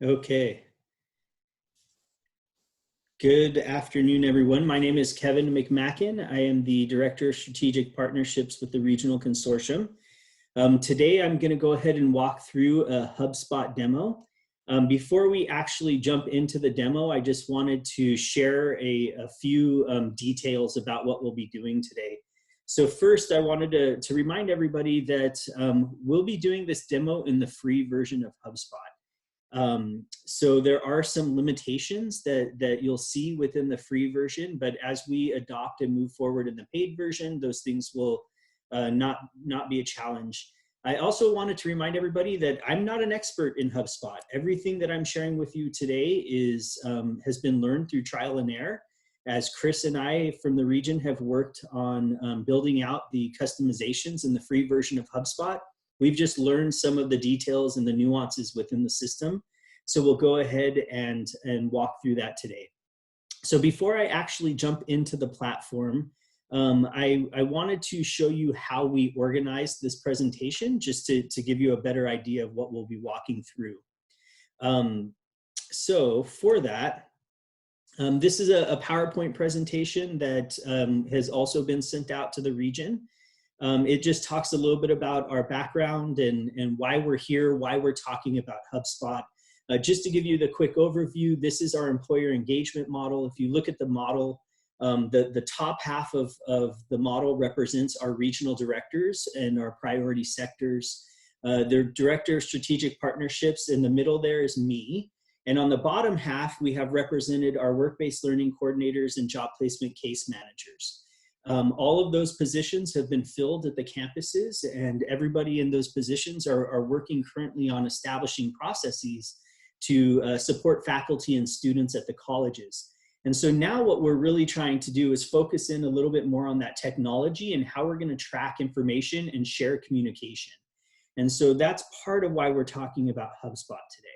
Okay. Good afternoon, everyone. My name is Kevin McMackin. I am the Director of Strategic Partnerships with the Regional Consortium. Today, I'm going to go ahead and walk through a HubSpot demo. Before we actually jump into the demo, I just wanted to share a few details about what we'll be doing today. So first, I wanted to remind everybody that we'll be doing this demo in the free version of HubSpot. So there are some limitations that you'll see within the free version, but as we adopt and move forward in the paid version, those things will not be a challenge. I also wanted to remind everybody that I'm not an expert in HubSpot. Everything that I'm sharing with you today has been learned through trial and error, as Chris and I from the region have worked on building out the customizations in the free version of HubSpot. We've just learned some of the details and the nuances within the system. So we'll go ahead and walk through that today. So before I actually jump into the platform, I wanted to show you how we organized this presentation, just to give you a better idea of what we'll be walking through. So for that, this is a PowerPoint presentation that has also been sent out to the region. It just talks a little bit about our background and why we're here, why we're talking about HubSpot. Just to give you the quick overview, this is our employer engagement model. If you look at the model, the top half of the model represents our regional directors and our priority sectors. The director of strategic partnerships in the middle there is me. And on the bottom half, we have represented our work-based learning coordinators and job placement case managers. All of those positions have been filled at the campuses, and everybody in those positions are working currently on establishing processes to support faculty and students at the colleges. And so now what we're really trying to do is focus in a little bit more on that technology and how we're going to track information and share communication. And so that's part of why we're talking about HubSpot today.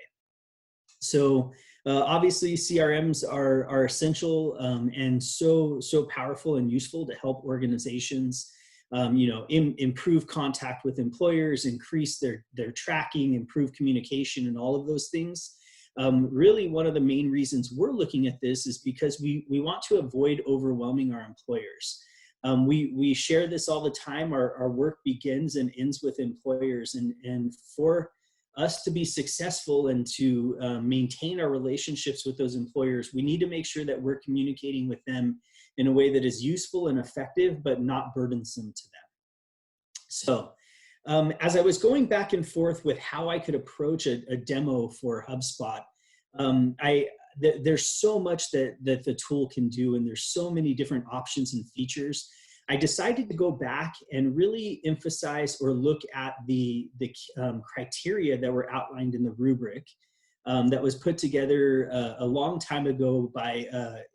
So obviously CRMs are essential and so powerful and useful to help organizations improve contact with employers, increase their tracking, improve communication, and all of those things. Really, one of the main reasons we're looking at this is because we want to avoid overwhelming our employers. We share this all the time. Our work begins and ends with employers, and for us to be successful and to maintain our relationships with those employers, we need to make sure that we're communicating with them in a way that is useful and effective, but not burdensome to them. So as I was going back and forth with how I could approach a demo for HubSpot, there's so much that the tool can do, and there's so many different options and features. I decided to go back and really emphasize or look at the criteria that were outlined in the rubric that was put together a long time ago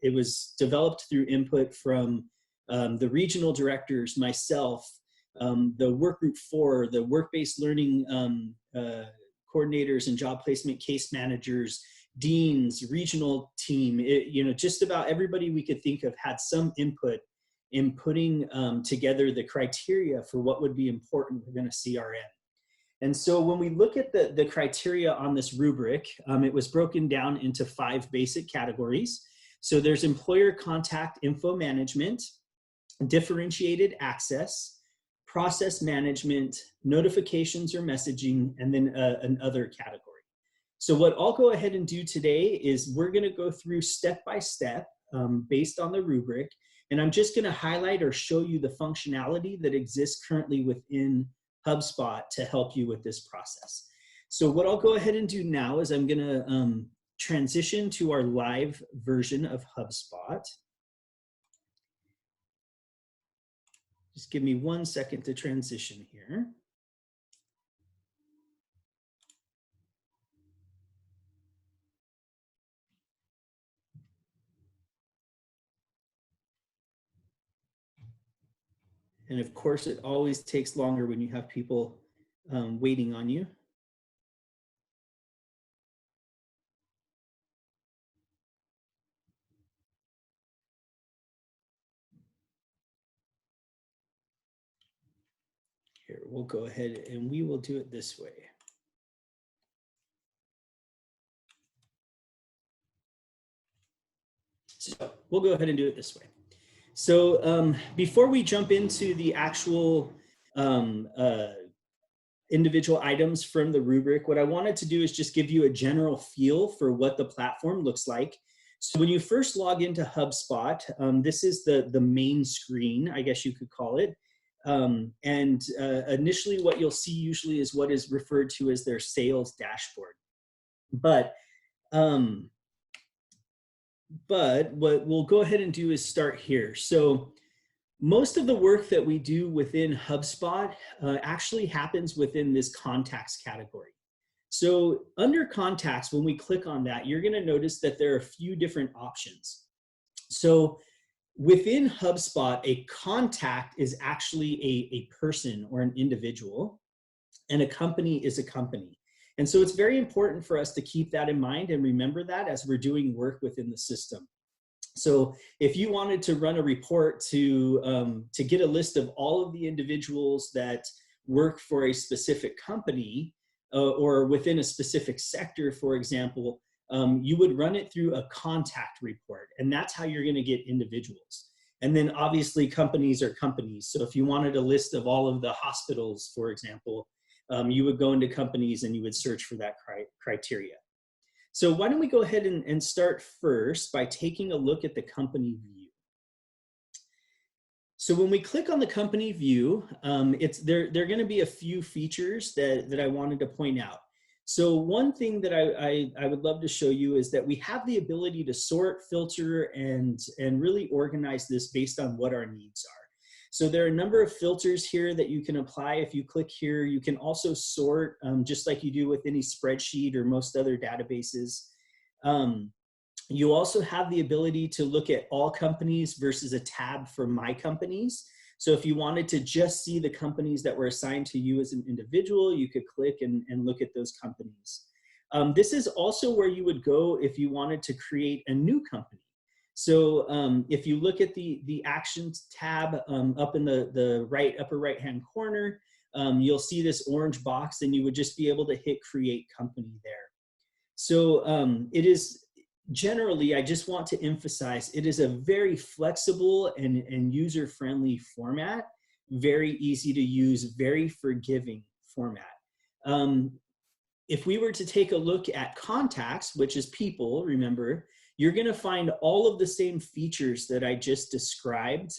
it was developed through input from the regional directors, myself, the work group 4, the work-based learning coordinators and job placement case managers, deans, regional team, just about everybody we could think of had some input in putting together the criteria for what would be important within a CRM. And so when we look at the criteria on this rubric, it was broken down into 5 basic categories. So there's employer contact info management, differentiated access, process management, notifications or messaging, and then an other category. So what I'll go ahead and do today is we're going to go through step by step based on the rubric. And I'm just going to highlight or show you the functionality that exists currently within HubSpot to help you with this process. So what I'll go ahead and do now is I'm going to transition to our live version of HubSpot. Just give me 1 second to transition here. And of course, it always takes longer when you have people waiting on you. Here, we'll go ahead and we will do it this way. So we'll go ahead and do it this way. So before we jump into the actual individual items from the rubric, what I wanted to do is just give you a general feel for what the platform looks like. So when you first log into HubSpot, this is the main screen, I guess you could call it. Initially what you'll see usually is what is referred to as their sales dashboard. But what we'll go ahead and do is start here. So most of the work that we do within HubSpot actually happens within this contacts category. So under contacts, when we click on that, you're going to notice that there are a few different options. So within HubSpot, a contact is actually a person or an individual, and a company is a company. And so it's very important for us to keep that in mind and remember that as we're doing work within the system. So if you wanted to run a report to get a list of all of the individuals that work for a specific company or within a specific sector, for example, you would run it through a contact report, and that's how you're going to get individuals. And then obviously companies are companies. So if you wanted a list of all of the hospitals, for example, you would go into companies and you would search for that criteria. So why don't we go ahead and start first by taking a look at the company view. So when we click on the company view, there are going to be a few features that I wanted to point out. So one thing that I would love to show you is that we have the ability to sort, filter, and really organize this based on what our needs are. So there are a number of filters here that you can apply. If you click here, you can also sort just like you do with any spreadsheet or most other databases. You also have the ability to look at all companies versus a tab for my companies. So if you wanted to just see the companies that were assigned to you as an individual, you could click and look at those companies. This is also where you would go if you wanted to create a new company. So if you look at the Actions tab up in the upper right-hand corner, you'll see this orange box, and you would just be able to hit Create Company there. So it is generally, I just want to emphasize, it is a very flexible and user-friendly format, very easy to use, very forgiving format. If we were to take a look at contacts, which is people, remember, you're going to find all of the same features that I just described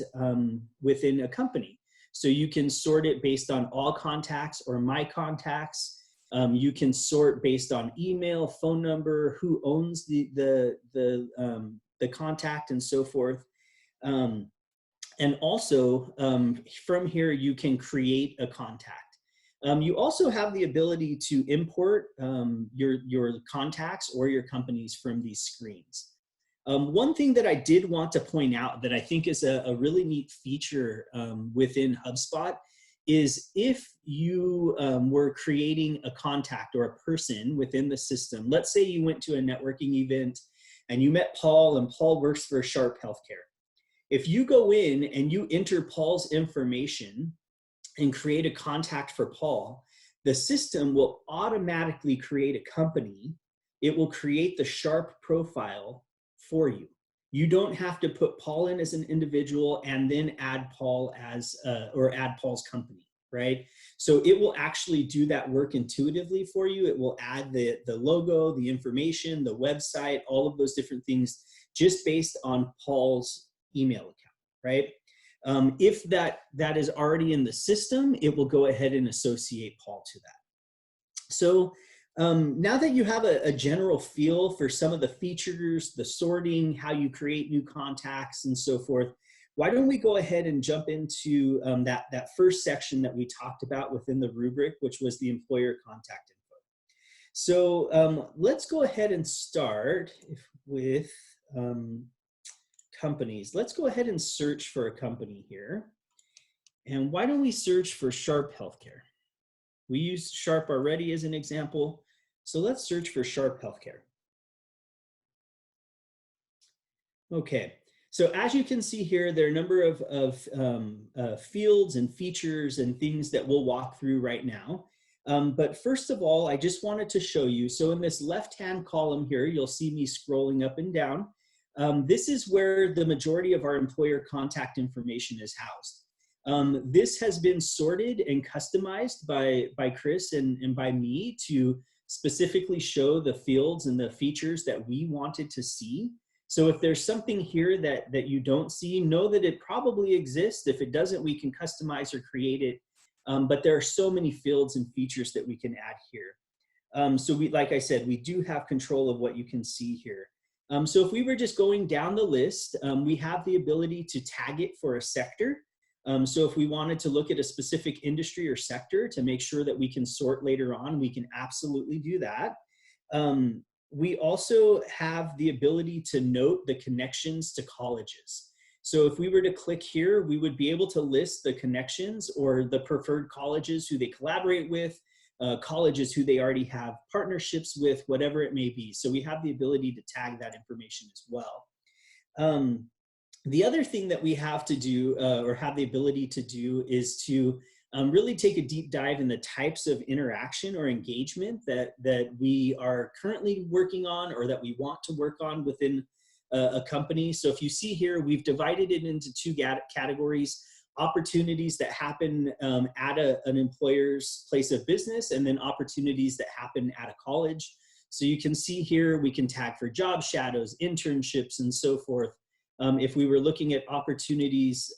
within a company. So you can sort it based on all contacts or my contacts. You can sort based on email, phone number, who owns the contact, and so forth. And also from here, you can create a contact. You also have the ability to import your contacts or your companies from these screens. One thing that I did want to point out that I think is a really neat feature within HubSpot is if you were creating a contact or a person within the system. Let's say you went to a networking event and you met Paul, and Paul works for Sharp Healthcare. If you go in and you enter Paul's information and create a contact for Paul, the system will automatically create a company. It will create the Sharp profile for you. You don't have to put Paul in as an individual and then add Paul as, or add Paul's company, right? So it will actually do that work intuitively for you. It will add the logo, the information, the website, all of those different things just based on Paul's email account, right? If that is already in the system, it will go ahead and associate Paul to that. So now that you have a general feel for some of the features, the sorting, how you create new contacts, and so forth, why don't we go ahead and jump into that first section that we talked about within the rubric, which was the employer contact info. So let's go ahead and start with companies. Let's go ahead and search for a company here. And why don't we search for Sharp Healthcare? We used Sharp already as an example. So let's search for Sharp Healthcare. Okay, so as you can see here, there are a number of fields and features and things that we'll walk through right now. But first of all, I just wanted to show you, so in this left-hand column here, you'll see me scrolling up and down. this is where the majority of our employer contact information is housed. This has been sorted and customized by Chris and by me to specifically show the fields and the features that we wanted to see. So if there's something here that you don't see, know that it probably exists. If it doesn't, we can customize or create it. But there are so many fields and features that we can add here. So like I said, we do have control of what you can see here. So if we were just going down the list, we have the ability to tag it for a sector. So if we wanted to look at a specific industry or sector to make sure that we can sort later on, we can absolutely do that. We also have the ability to note the connections to colleges. So if we were to click here, we would be able to list the connections or the preferred colleges who they collaborate with, colleges who they already have partnerships with, whatever it may be. So we have the ability to tag that information as well. The other thing that we have to do or have the ability to do is to really take a deep dive in the types of interaction or engagement that we are currently working on or that we want to work on within a company. So if you see here, we've divided it into two categories: opportunities that happen at an employer's place of business, and then opportunities that happen at a college. So you can see here, we can tag for job shadows, internships, and so forth. If we were looking at opportunities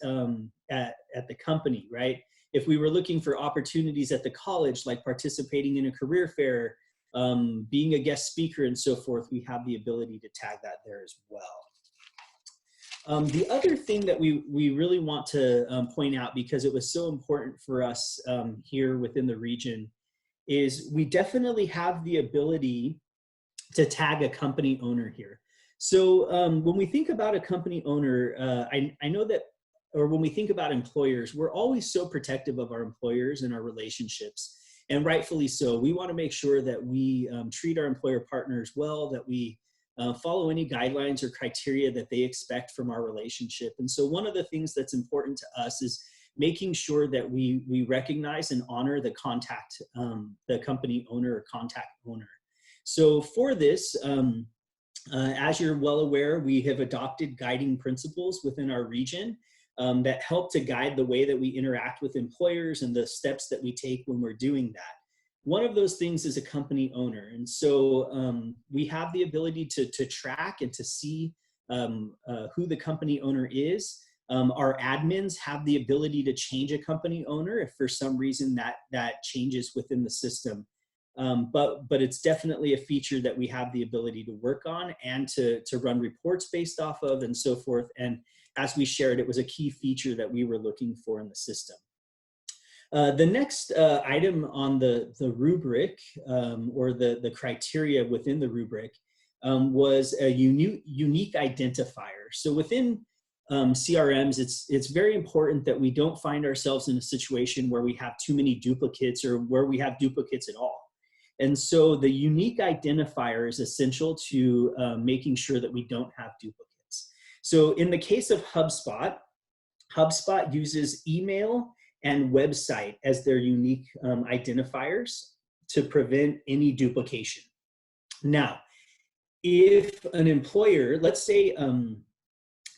at the company, right? If we were looking for opportunities at the college, like participating in a career fair, being a guest speaker and so forth, we have the ability to tag that there as well. The other thing that we really want to point out, because it was so important for us here within the region, is we definitely have the ability to tag a company owner here. So when we think about a company owner, I know that, or when we think about employers, we're always so protective of our employers and our relationships, and rightfully so. We want to make sure that we treat our employer partners well, that we follow any guidelines or criteria that they expect from our relationship. And so one of the things that's important to us is making sure that we recognize and honor the company owner or contact owner. So for this, as you're well aware, we have adopted guiding principles within our region that help to guide the way that we interact with employers and the steps that we take when we're doing that. One of those things is a company owner. And so we have the ability to track and to see who the company owner is. Our admins have the ability to change a company owner if for some reason that changes within the system. But it's definitely a feature that we have the ability to work on and to run reports based off of and so forth. And as we shared, it was a key feature that we were looking for in the system. The next item on the rubric or the criteria within the rubric was a unique identifier. So within CRMs, it's very important that we don't find ourselves in a situation where we have too many duplicates or where we have duplicates at all. And so the unique identifier is essential to making sure that we don't have duplicates. So in the case of HubSpot, HubSpot uses email and website as their unique identifiers to prevent any duplication. Now, if an employer, let's say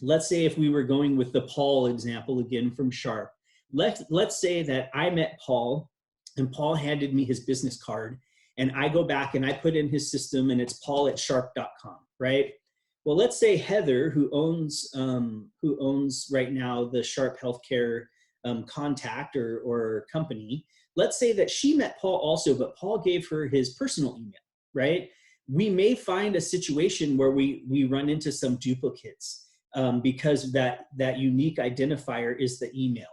if we were going with the Paul example again from Sharp, let's say that I met Paul and Paul handed me his business card, and I go back and I put in his system and it's paul@sharp.com, right? Well, let's say Heather, who owns right now the Sharp Healthcare contact or company, let's say that she met Paul also, but Paul gave her his personal email, right? We may find a situation where we run into some duplicates because that unique identifier is the email.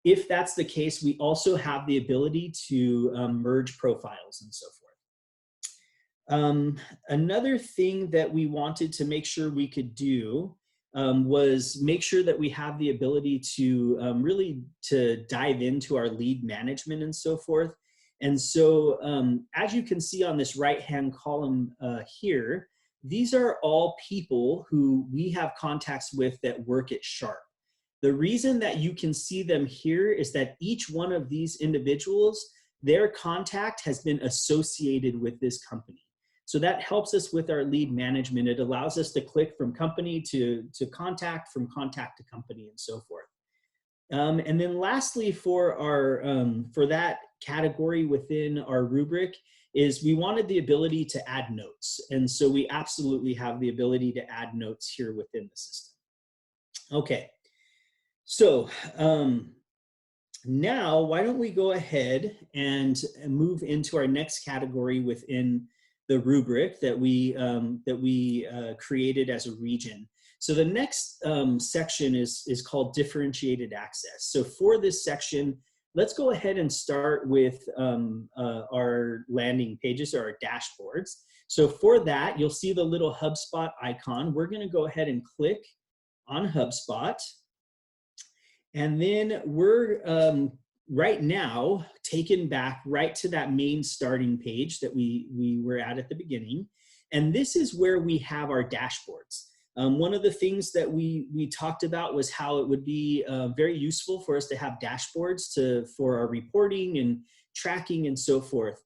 If that's the case, we also have the ability to merge profiles and so forth. Another thing that we wanted to make sure we could do was make sure that we have the ability to really to dive into our lead management and so forth. And so as you can see on this right-hand column here, these are all people who we have contacts with that work at Sharp. The reason that you can see them here is that each one of these individuals, their contact has been associated with this company. So that helps us with our lead management. It allows us to click from company to contact, from contact to company, and so forth. And then lastly, for for that category within our rubric is we wanted the ability to add notes. And so we absolutely have the ability to add notes here within the system. Okay, so now why don't we go ahead and move into our next category within the rubric that we created as a region. So the next section is called differentiated access. So for this section, let's go ahead and start with our landing pages or our dashboards. So for that, you'll see the little HubSpot icon. We're going to go ahead and click on HubSpot. And then we're right now taken back right to that main starting page that we were at the beginning. And this is where we have our dashboards. One of the things that we talked about was how it would be very useful for us to have dashboards for our reporting and tracking and so forth.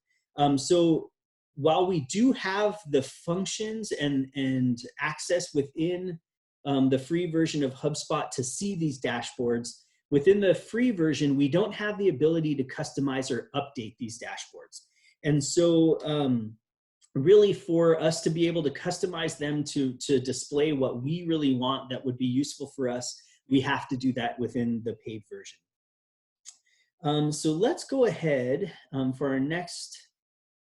So while we do have the functions and access within the free version of HubSpot to see these dashboards, within the free version, we don't have the ability to customize or update these dashboards. And so really for us to be able to customize them to display what we really want that would be useful for us, we have to do that within the paid version. So let's go ahead for our next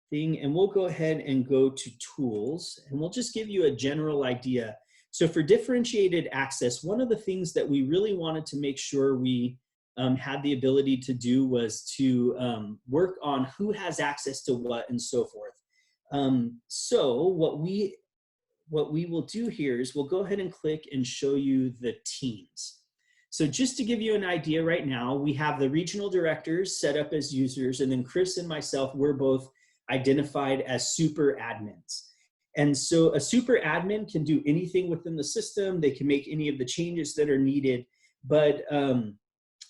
thing, and we'll go ahead and go to tools, and we'll just give you a general idea. So for differentiated access, one of the things that we really wanted to make sure we had the ability to do was to work on who has access to what and so forth. So what we will do here is we'll go ahead and click and show you the teams. So just to give you an idea right now, we have the regional directors set up as users, and then Chris and myself, we're both identified as super admins. And so a super admin can do anything within the system. They can make any of the changes that are needed, but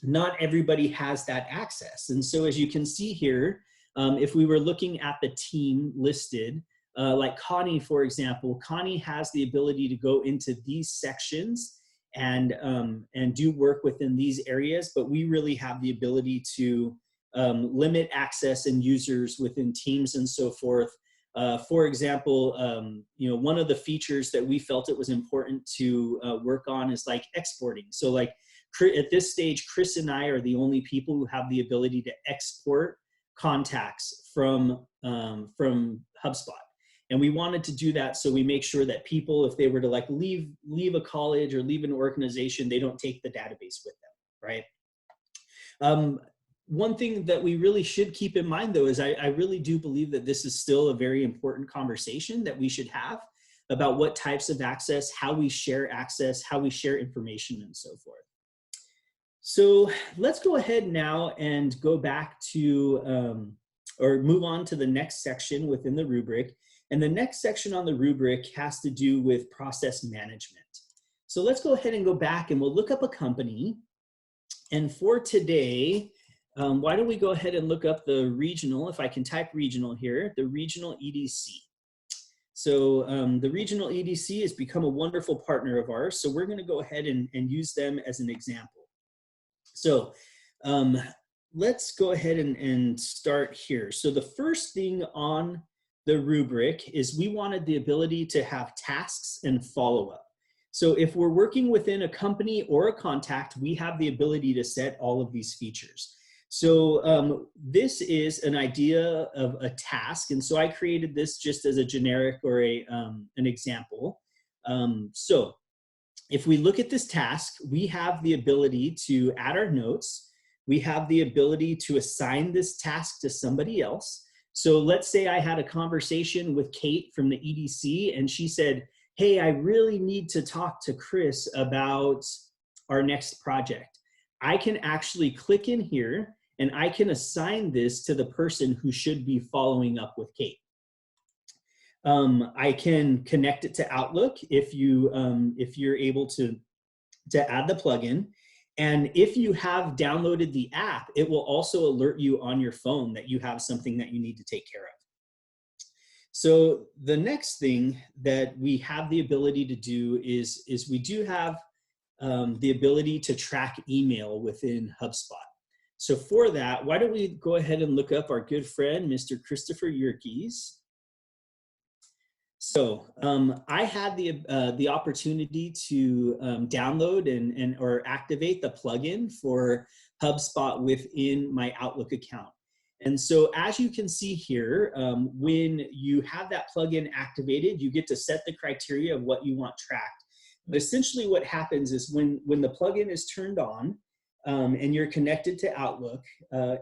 not everybody has that access. And so as you can see here, if we were looking at the team listed, like Connie, for example, Connie has the ability to go into these sections and do work within these areas, but we really have the ability to limit access and users within teams and so forth. For example, you know, one of the features that we felt it was important to work on is like exporting. So like at this stage, Chris and I are the only people who have the ability to export contacts from HubSpot. And we wanted to do that so we make sure that people, if they were to like leave a college or leave an organization, they don't take the database with them, right? One thing that we really should keep in mind though is I really do believe that this is still a very important conversation that we should have about what types of access, how we share access, how we share information and so forth. So let's go ahead now and go back to, or move on to the next section within the rubric. And the next section on the rubric has to do with process management. So let's go ahead and go back and we'll look up a company. And for today, why don't we go ahead and look up the regional, if I can type regional here, the regional EDC. So the regional EDC has become a wonderful partner of ours. So we're going to go ahead and use them as an example. So let's go ahead and start here. So the first thing on the rubric is we wanted the ability to have tasks and follow-up. So if we're working within a company or a contact, we have the ability to set all of these features. So this is an idea of a task. And so I created this just as a generic or an example. So if we look at this task, we have the ability to add our notes. We have the ability to assign this task to somebody else. So let's say I had a conversation with Kate from the EDC and she said, hey, I really need to talk to Chris about our next project. I can actually click in here and I can assign this to the person who should be following up with Kate. I can connect it to Outlook if you're able to add the plugin. And if you have downloaded the app, it will also alert you on your phone that you have something that you need to take care of. So the next thing that we have the ability to do is we do have the ability to track email within HubSpot. So for that, why don't we go ahead and look up our good friend, Mr. Christopher Yerkes. So I had the opportunity to download or activate the plugin for HubSpot within my Outlook account. And so as you can see here, when you have that plugin activated, you get to set the criteria of what you want tracked. But essentially what happens is when the plugin is turned on and you're connected to Outlook,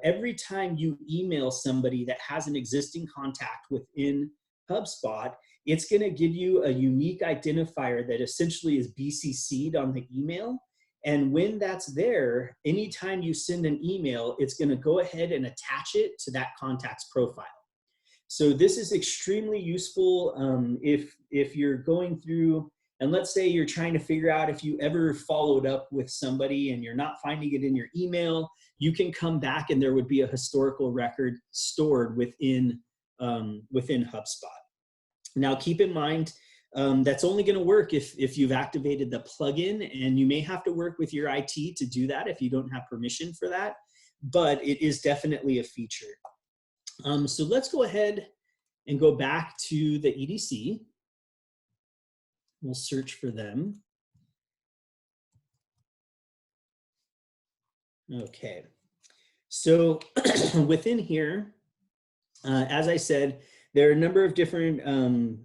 every time you email somebody that has an existing contact within HubSpot, it's going to give you a unique identifier that essentially is BCC'd on the email. And when that's there, anytime you send an email, it's going to go ahead and attach it to that contact's profile. So this is extremely useful if you're going through, and let's say you're trying to figure out if you ever followed up with somebody and you're not finding it in your email, you can come back and there would be a historical record stored within HubSpot. Now, keep in mind, that's only going to work if you've activated the plugin, and you may have to work with your IT to do that if you don't have permission for that, but it is definitely a feature. So let's go ahead and go back to the EDC. We'll search for them. Okay, so within here, as I said, there are a number of different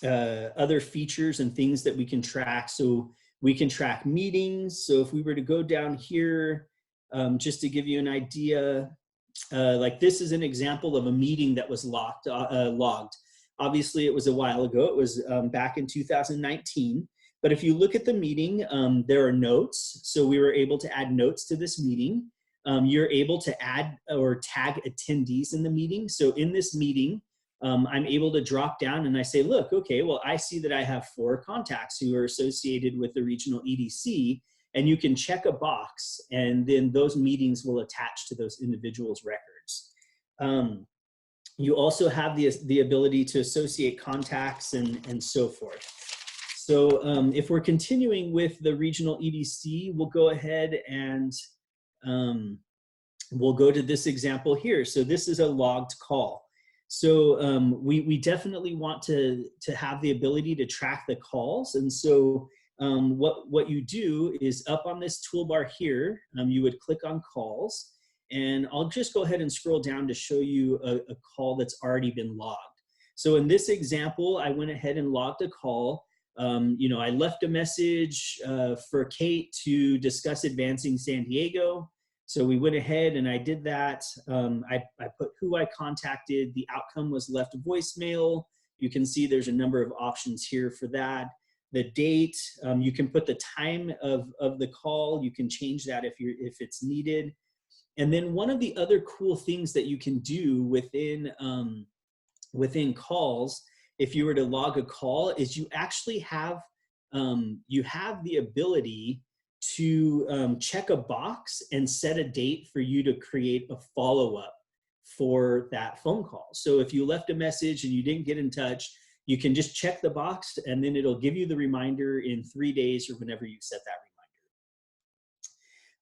other features and things that we can track. So we can track meetings. So if we were to go down here, just to give you an idea, like this is an example of a meeting that was logged. Obviously, it was a while ago. It was back in 2019. But if you look at the meeting, there are notes. So we were able to add notes to this meeting. You're able to add or tag attendees in the meeting. So in this meeting, I'm able to drop down and I say, look, okay, well, I see that I have 4 contacts who are associated with the regional EDC, and you can check a box, and then those meetings will attach to those individuals' records. You also have the ability to associate contacts and so forth. So if we're continuing with the regional EDC, we'll go ahead and we'll go to this example here. So this is a logged call. So we definitely want to have the ability to track the calls. And so what you do is up on this toolbar here, you would click on calls. And I'll just go ahead and scroll down to show you a call that's already been logged. So in this example, I went ahead and logged a call. I left a message for Kate to discuss advancing San Diego. So we went ahead and I did that. I put who I contacted. The outcome was left voicemail. You can see there's a number of options here for that. The date, you can put the time of the call. You can change that if it's needed. And then one of the other cool things that you can do within calls, if you were to log a call, is you actually have the ability to check a box and set a date for you to create a follow-up for that phone call. So if you left a message and you didn't get in touch, you can just check the box and then it'll give you the reminder in 3 days or whenever you set that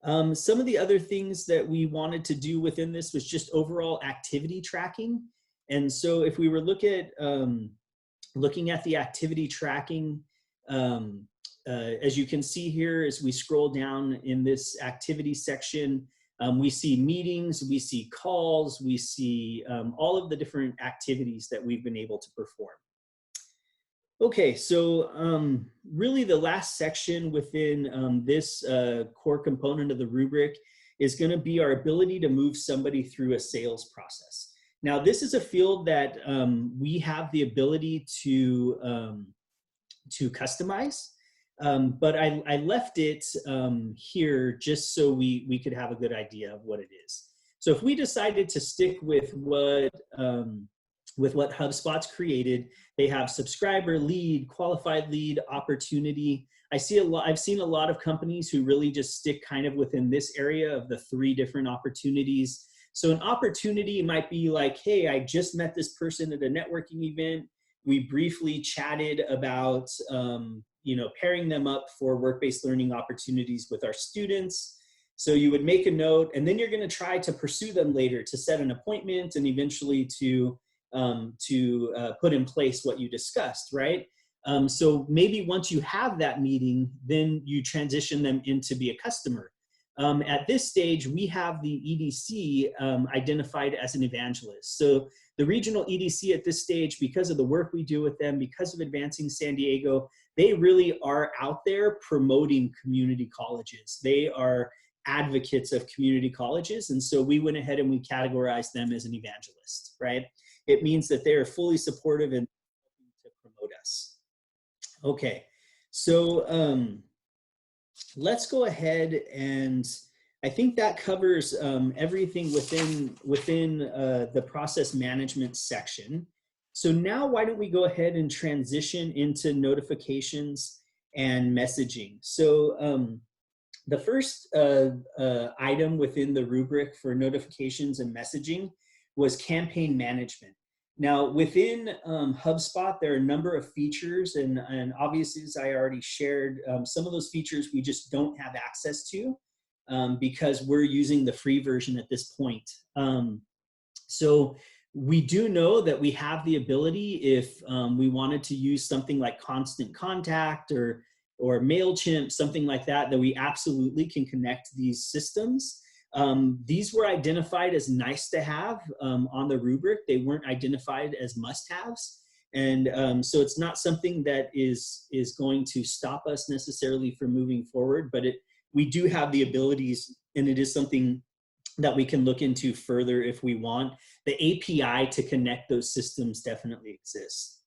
reminder. Some of the other things that we wanted to do within this was just overall activity tracking. And so if we were looking at the activity tracking, as you can see here, as we scroll down in this activity section, we see meetings, we see calls, we see all of the different activities that we've been able to perform. Okay, so really the last section within this core component of the rubric is going to be our ability to move somebody through a sales process. Now, this is a field that we have the ability to customize. But I left it here just so we could have a good idea of what it is. So if we decided to stick with what HubSpot's created, they have subscriber, lead, qualified lead, opportunity. I've seen a lot of companies who really just stick kind of within this area of the 3 different opportunities. So an opportunity might be like, hey, I just met this person at a networking event. We briefly chatted about, pairing them up for work-based learning opportunities with our students. So you would make a note, and then you're going to try to pursue them later to set an appointment and eventually to put in place what you discussed, right? So maybe once you have that meeting, then you transition them in to be a customer. At this stage, we have the EDC identified as an evangelist. So the regional EDC at this stage, because of the work we do with them, because of Advancing San Diego, they really are out there promoting community colleges. They are advocates of community colleges. And so we went ahead and we categorized them as an evangelist, right? It means that they are fully supportive and to promote us. Okay, so let's go ahead, and I think that covers everything within the process management section. So now why don't we go ahead and transition into notifications and messaging. So the first item within the rubric for notifications and messaging was campaign management. Now within HubSpot, there are a number of features, and obviously, as I already shared, some of those features we just don't have access to because we're using the free version at this point. So we do know that we have the ability, if we wanted to use something like Constant Contact or MailChimp, something like that, that we absolutely can connect these systems. These were identified as nice to have on the rubric. They weren't identified as must-haves. And so it's not something that is going to stop us necessarily from moving forward, but we do have the abilities, and it is something that we can look into further if we want. The API to connect those systems definitely exists.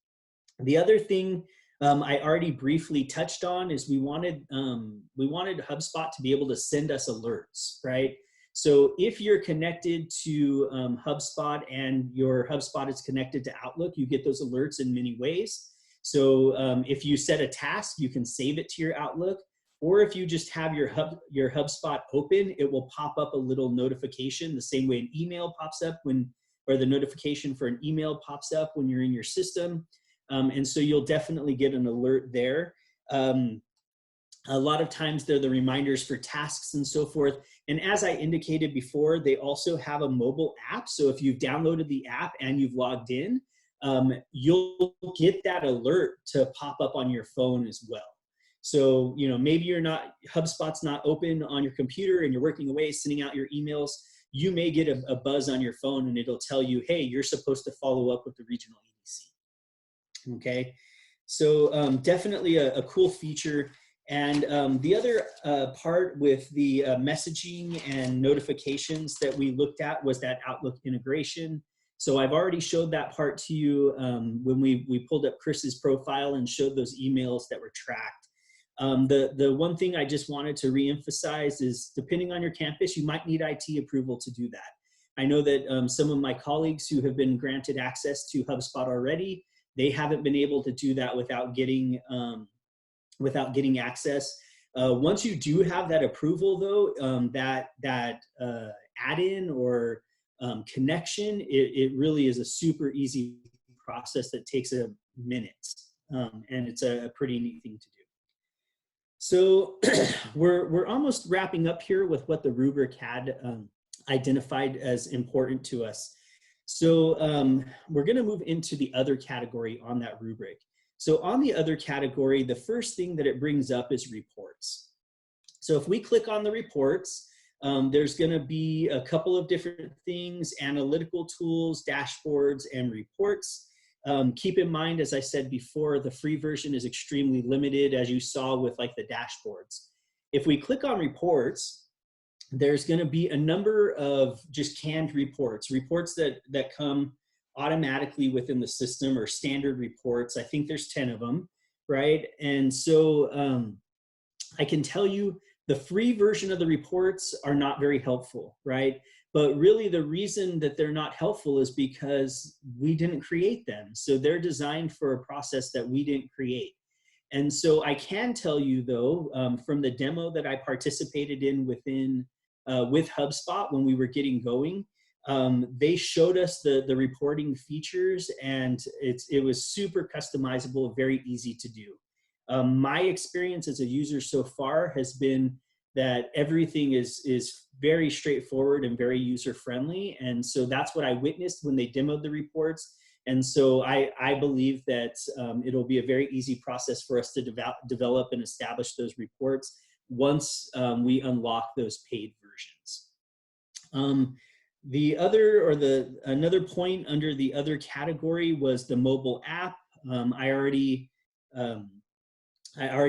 The other thing I already briefly touched on is we wanted HubSpot to be able to send us alerts, right? So if you're connected to HubSpot and your HubSpot is connected to Outlook, you get those alerts in many ways. So if you set a task, you can save it to your Outlook, or if you just have your HubSpot open, it will pop up a little notification the same way an email pops up or the notification for an email pops up when you're in your system. And so you'll definitely get an alert there. A lot of times they're the reminders for tasks and so forth. And as I indicated before, they also have a mobile app. So if you've downloaded the app and you've logged in, you'll get that alert to pop up on your phone as well. So, maybe HubSpot's not open on your computer and you're working away, sending out your emails. You may get a buzz on your phone and it'll tell you, hey, you're supposed to follow up with the regional EDC. Okay, so definitely a cool feature. And the other part with the messaging and notifications that we looked at was that Outlook integration. So I've already showed that part to you when we pulled up Chris's profile and showed those emails that were tracked. The one thing I just wanted to reemphasize is, depending on your campus, you might need IT approval to do that. I know that some of my colleagues who have been granted access to HubSpot already, they haven't been able to do that without getting access. Once you do have that approval, though, that add-in or connection, it really is a super easy process that takes a minute, and it's a pretty neat thing to do. So we're almost wrapping up here with what the rubric had identified as important to us. So we're going to move into the other category on that rubric. So on the other category, the first thing that it brings up is reports. So if we click on the reports, there's going to be a couple of different things: analytical tools, dashboards, and reports. Keep in mind, as I said before, the free version is extremely limited, as you saw with like the dashboards. If we click on reports, there's going to be a number of just canned reports that come automatically within the system, or standard reports. I think there's 10 of them, right? And so I can tell you the free version of the reports are not very helpful, right? But really the reason that they're not helpful is because we didn't create them. So they're designed for a process that we didn't create. And so I can tell you, though, from the demo that I participated in with HubSpot when we were getting going, they showed us the reporting features, and it was super customizable, very easy to do. My experience as a user so far has been that everything is very straightforward and very user-friendly. And so that's what I witnessed when they demoed the reports. And so I believe that it'll be a very easy process for us to develop and establish those reports once we unlock those paid versions. The other, or another point under the other category was the mobile app. I already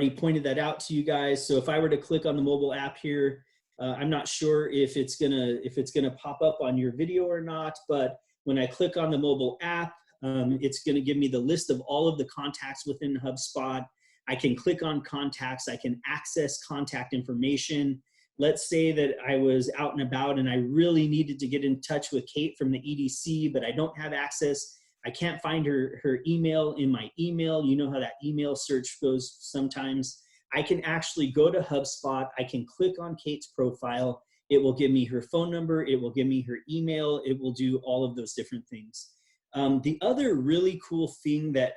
pointed that out to you guys. So if I were to click on the mobile app here, I'm not sure if it's gonna pop up on your video or not, but when I click on the mobile app, it's gonna give me the list of all of the contacts within HubSpot. I can click on contacts, I can access contact information. Let's say that I was out and about and I really needed to get in touch with Kate from the EDC, but I don't have access. I can't find her email in my email. You know how that email search goes sometimes. I can actually go to HubSpot. I can click on Kate's profile. It will give me her phone number. It will give me her email. It will do all of those different things. The other really cool thing that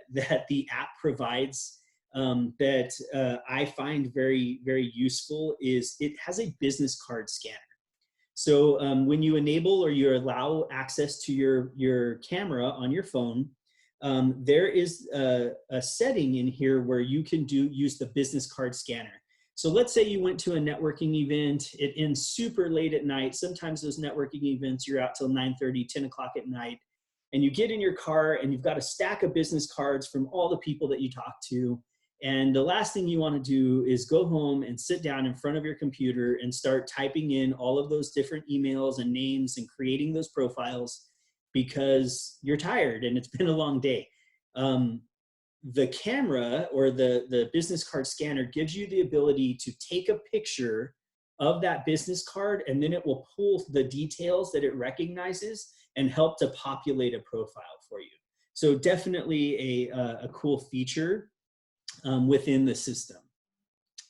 the app provides that I find very, very useful is it has a business card scanner. So when you enable or you allow access to your camera on your phone, there is a setting in here where you can use the business card scanner. So let's say you went to a networking event, it ends super late at night. Sometimes those networking events, you're out till 9:30, 10 o'clock at night, and you get in your car and you've got a stack of business cards from all the people that you talk to. And the last thing you want to do is go home and sit down in front of your computer and start typing in all of those different emails and names and creating those profiles because you're tired and it's been a long day. The camera or the business card scanner gives you the ability to take a picture of that business card, and then it will pull the details that it recognizes and help to populate a profile for you. So definitely a cool feature within the system.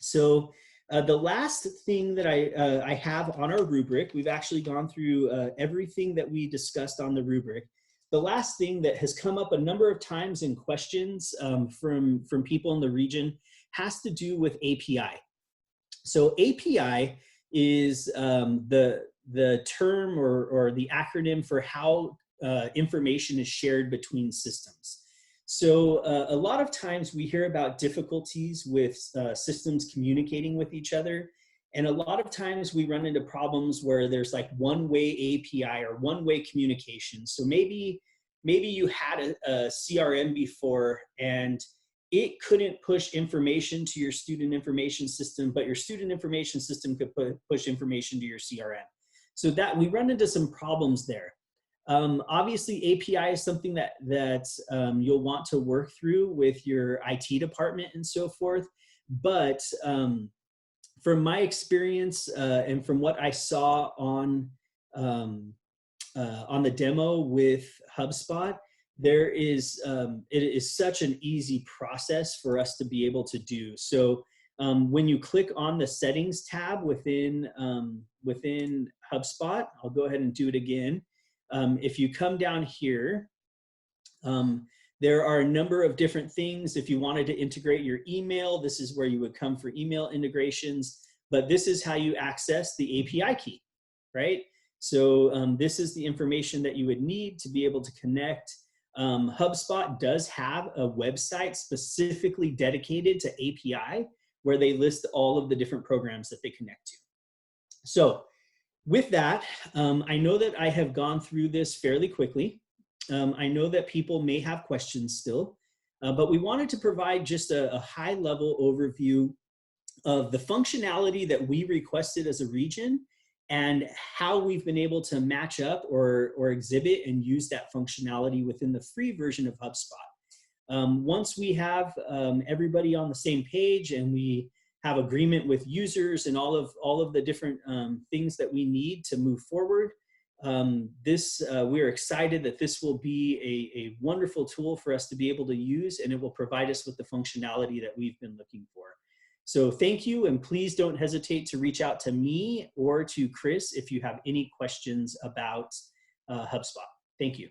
So the last thing that I have on our rubric, we've actually gone through everything that we discussed on the rubric. The last thing that has come up a number of times in questions from people in the region has to do with API. So API is the term or the acronym for how information is shared between systems. So a lot of times we hear about difficulties with systems communicating with each other. And a lot of times we run into problems where there's like one-way API or one-way communication. So maybe you had a CRM before and it couldn't push information to your student information system, but your student information system could push information to your CRM. So that we run into some problems there. Obviously, API is something that you'll want to work through with your IT department and so forth. But from my experience and from what I saw on the demo with HubSpot, it is such an easy process for us to be able to do. So when you click on the settings tab within HubSpot, I'll go ahead and do it again. If you come down here, there are a number of different things. If you wanted to integrate your email, this is where you would come for email integrations, but this is how you access the API key, right? So this is the information that you would need to be able to connect. HubSpot does have a website specifically dedicated to API where they list all of the different programs that they connect to. So with that, I know that I have gone through this fairly quickly. I know that people may have questions still, but we wanted to provide just a high-level overview of the functionality that we requested as a region and how we've been able to match up or exhibit and use that functionality within the free version of HubSpot. Once we have everybody on the same page and we have agreement with users and all of the different things that we need to move forward, we're excited that this will be a wonderful tool for us to be able to use, and it will provide us with the functionality that we've been looking for. So thank you, and please don't hesitate to reach out to me or to Chris if you have any questions about HubSpot. Thank you.